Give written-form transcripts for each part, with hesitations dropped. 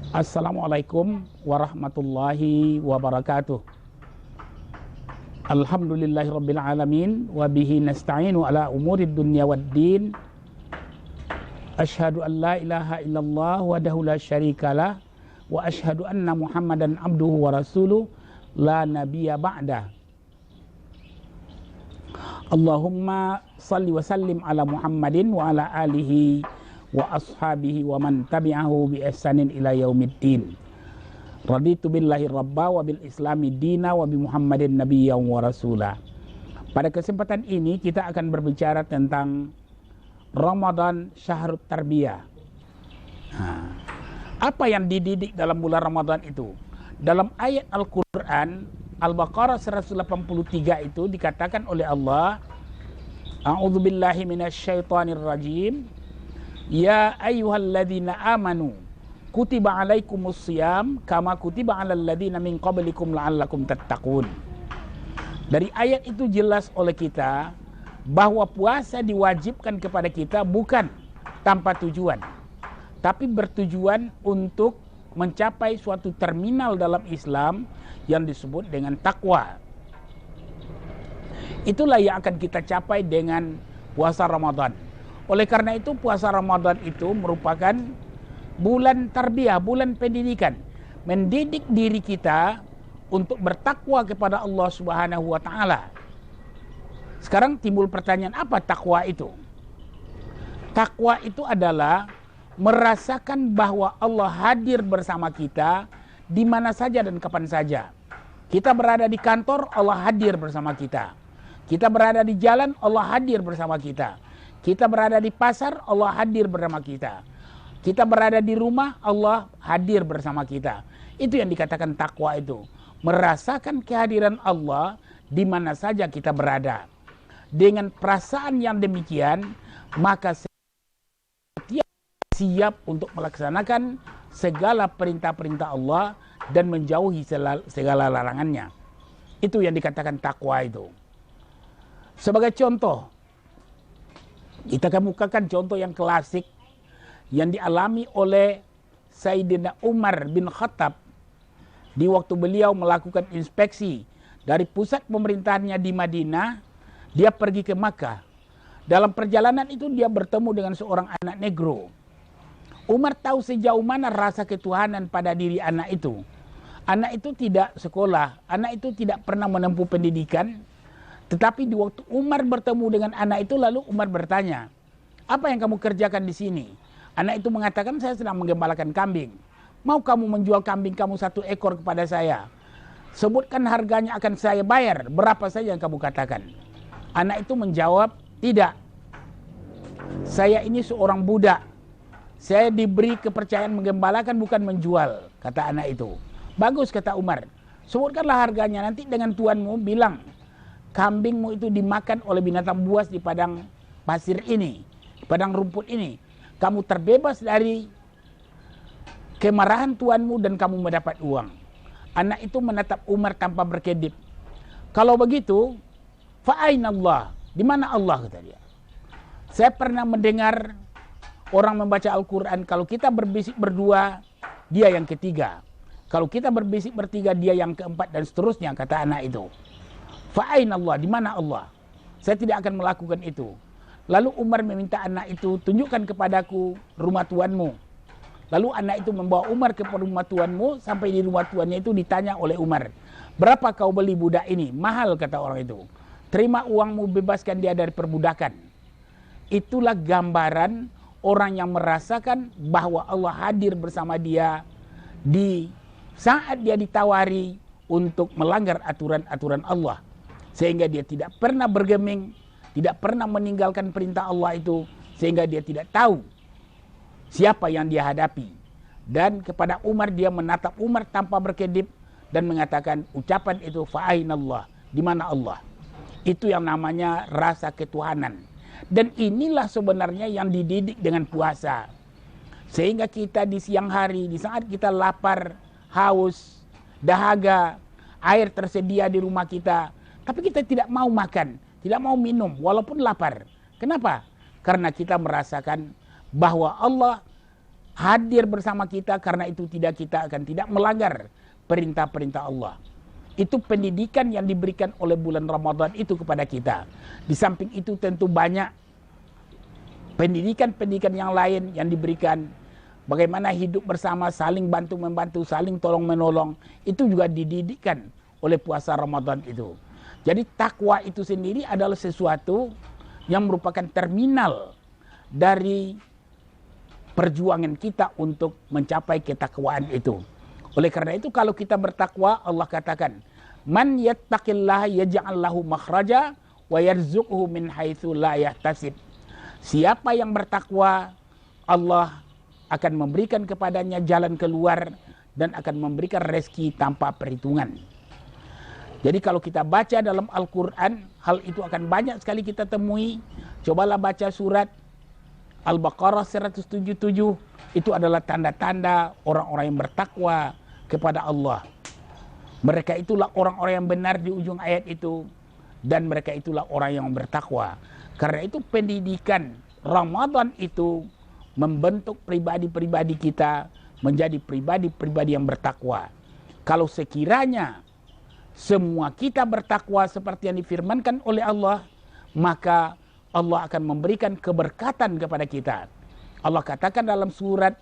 Assalamualaikum warahmatullahi wabarakatuh. Alhamdulillahirabbil alamin wa bihi nasta'inu ala umurid dunya waddin. Asyhadu an la ilaha illallah wahdahu la syarikalah wa asyhadu anna Muhammadan abduhu wa rasuluh la nabiyya ba'da. Allahumma salli wa sallim ala Muhammadin wa ala alihi wa ashabihi wa man tabi'ahu bi ihsanin ila yaumiddin. Raditu billahi rabba wa bil islami dina wa bi Muhammadin nabiyyan wa rasula. Pada kesempatan ini kita akan berbicara tentang Ramadan Syahrut Tarbiyah. Apa yang dididik dalam bulan Ramadan itu? Dalam ayat Al-Quran Al-Baqarah 183 itu dikatakan oleh Allah, A'udzubillahi minasyaitonir rajim. Ya ayyuhalladzina amanu kutiba alaikumusiyam kama kutiba alal ladzina min qablikum la'allakum tattaqun. Dari ayat itu jelas oleh kita bahwa puasa diwajibkan kepada kita bukan tanpa tujuan, tapi bertujuan untuk mencapai suatu terminal dalam Islam yang disebut dengan takwa. Itulah yang akan kita capai dengan puasa Ramadan. Oleh karena itu puasa Ramadan itu merupakan bulan tarbiyah, bulan pendidikan, mendidik diri kita untuk bertakwa kepada Allah Subhanahu wa taala. Sekarang timbul pertanyaan, apa takwa itu? Takwa itu adalah merasakan bahwa Allah hadir bersama kita di mana saja dan kapan saja. Kita berada di kantor, Allah hadir bersama kita. Kita berada di jalan, Allah hadir bersama kita. Kita berada di pasar, Allah hadir bersama kita. Kita berada di rumah, Allah hadir bersama kita. Itu yang dikatakan takwa itu. Merasakan kehadiran Allah di mana saja kita berada. Dengan perasaan yang demikian, maka setiap siap untuk melaksanakan segala perintah-perintah Allah dan menjauhi segala larangannya. Itu yang dikatakan takwa itu. Sebagai contoh, kita kemukakan contoh yang klasik yang dialami oleh Sayyidina Umar bin Khattab di waktu beliau melakukan inspeksi dari pusat pemerintahannya di Madinah. Dia pergi ke Makkah. Dalam perjalanan itu dia bertemu dengan seorang anak negro. Umar tahu sejauh mana rasa ketuhanan pada diri anak itu. Anak itu tidak sekolah, anak itu tidak pernah menempuh pendidikan. Tetapi di waktu Umar bertemu dengan anak itu, lalu Umar bertanya, apa yang kamu kerjakan di sini? Anak itu mengatakan, saya sedang menggembalakan kambing. Mau kamu menjual kambing kamu 1 ekor kepada saya? Sebutkan harganya, akan saya bayar. Berapa saja yang kamu katakan? Anak itu menjawab, tidak. Saya ini seorang budak. Saya diberi kepercayaan menggembalakan, bukan menjual, kata anak itu. Bagus, kata Umar. Sebutkanlah harganya, nanti dengan tuanmu bilang, kambingmu itu dimakan oleh binatang buas di padang pasir ini, padang rumput ini. Kamu terbebas dari kemarahan tuanmu dan kamu mendapat uang. Anak itu menatap Umar tanpa berkedip. Kalau begitu, fa'ainallah, di mana Allah, kata dia. Saya pernah mendengar orang membaca Al-Quran, kalau kita berbisik berdua, dia yang ketiga. Kalau kita berbisik bertiga, dia yang keempat, dan seterusnya, kata anak itu. Fa'ainallah, di mana Allah? Saya tidak akan melakukan itu. Lalu Umar meminta anak itu, tunjukkan kepadaku rumah tuanmu. Lalu anak itu membawa Umar ke rumah tuanmu. Sampai di rumah tuannya itu ditanya oleh Umar, berapa kau beli budak ini? Mahal, kata orang itu. Terima uangmu, bebaskan dia dari perbudakan. Itulah gambaran orang yang merasakan bahwa Allah hadir bersama dia di saat dia ditawari untuk melanggar aturan-aturan Allah. Sehingga dia tidak pernah bergeming, tidak pernah meninggalkan perintah Allah itu, sehingga dia tidak tahu siapa yang dia hadapi. Dan kepada Umar, dia menatap Umar tanpa berkedip dan mengatakan ucapan itu, fa'ainallah, di mana Allah? Itu yang namanya rasa ketuhanan. Dan inilah sebenarnya yang dididik dengan puasa. Sehingga kita di siang hari, di saat kita lapar, haus, dahaga, air tersedia di rumah kita, tapi kita tidak mau makan, tidak mau minum, walaupun lapar. Kenapa? Karena kita merasakan bahwa Allah hadir bersama kita, karena itu kita akan tidak melanggar perintah-perintah Allah. Itu pendidikan yang diberikan oleh bulan Ramadan itu kepada kita. Di samping itu tentu banyak pendidikan-pendidikan yang lain yang diberikan. Bagaimana hidup bersama, saling bantu-membantu, saling tolong-menolong. Itu juga dididikkan oleh puasa Ramadan itu. Jadi takwa itu sendiri adalah sesuatu yang merupakan terminal dari perjuangan kita untuk mencapai ketakwaan itu. Oleh karena itu kalau kita bertakwa, Allah katakan, "Man yattaqillaha yaj'al lahu makhraja wa yarzuqhu min haitsu la yahtasib." Siapa yang bertakwa, Allah akan memberikan kepadanya jalan keluar dan akan memberikan rezeki tanpa perhitungan. Jadi kalau kita baca dalam Al-Quran, hal itu akan banyak sekali kita temui. Cobalah baca surat Al-Baqarah 177, itu adalah tanda-tanda orang-orang yang bertakwa kepada Allah. Mereka itulah orang-orang yang benar di ujung ayat itu, dan mereka itulah orang yang bertakwa. Karena itu pendidikan Ramadan itu membentuk pribadi-pribadi kita menjadi pribadi-pribadi yang bertakwa. Kalau sekiranya semua kita bertakwa seperti yang difirmankan oleh Allah, maka Allah akan memberikan keberkatan kepada kita. Allah katakan dalam surat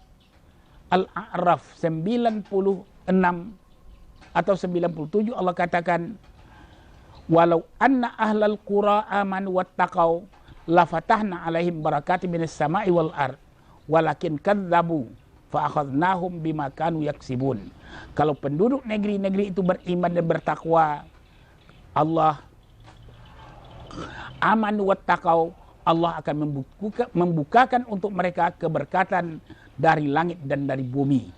Al-A'raf 96 atau 97, Allah katakan, "Walau anna ahlal qura amanu wattaqau lafatahna alaihim barakatim minas sama'i wal ard walakin kadzabu fa akhadnahum bima kanu yaksibun." Kalau penduduk negeri-negeri itu beriman dan bertakwa, Allah amanu wattaqau, Allah akan membukakan untuk mereka keberkatan dari langit dan dari bumi.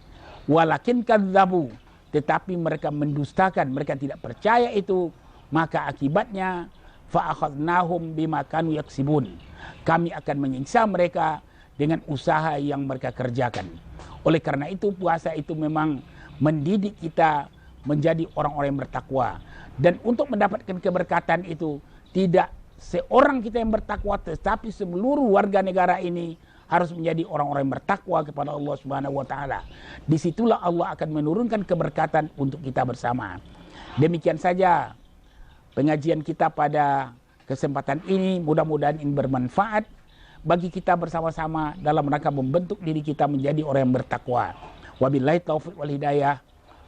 Walakin kadzabu, tetapi mereka mendustakan, mereka tidak percaya itu, maka akibatnya fa akhadnahum bima kanu yaksibun. Kami akan menyiksa mereka dengan usaha yang mereka kerjakan. Oleh karena itu puasa itu memang mendidik kita menjadi orang-orang yang bertakwa. Dan untuk mendapatkan keberkatan itu tidak seorang kita yang bertakwa, tetapi seluruh warga negara ini harus menjadi orang-orang yang bertakwa kepada Allah Subhanahu wa taala. Disitulah Allah akan menurunkan keberkatan untuk kita bersama. Demikian saja pengajian kita pada kesempatan ini, mudah-mudahan ini bermanfaat bagi kita bersama-sama dalam rangka membentuk diri kita menjadi orang yang bertakwa. Wabillahi taufiq wal hidayah.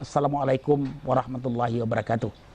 Assalamualaikum warahmatullahi wabarakatuh.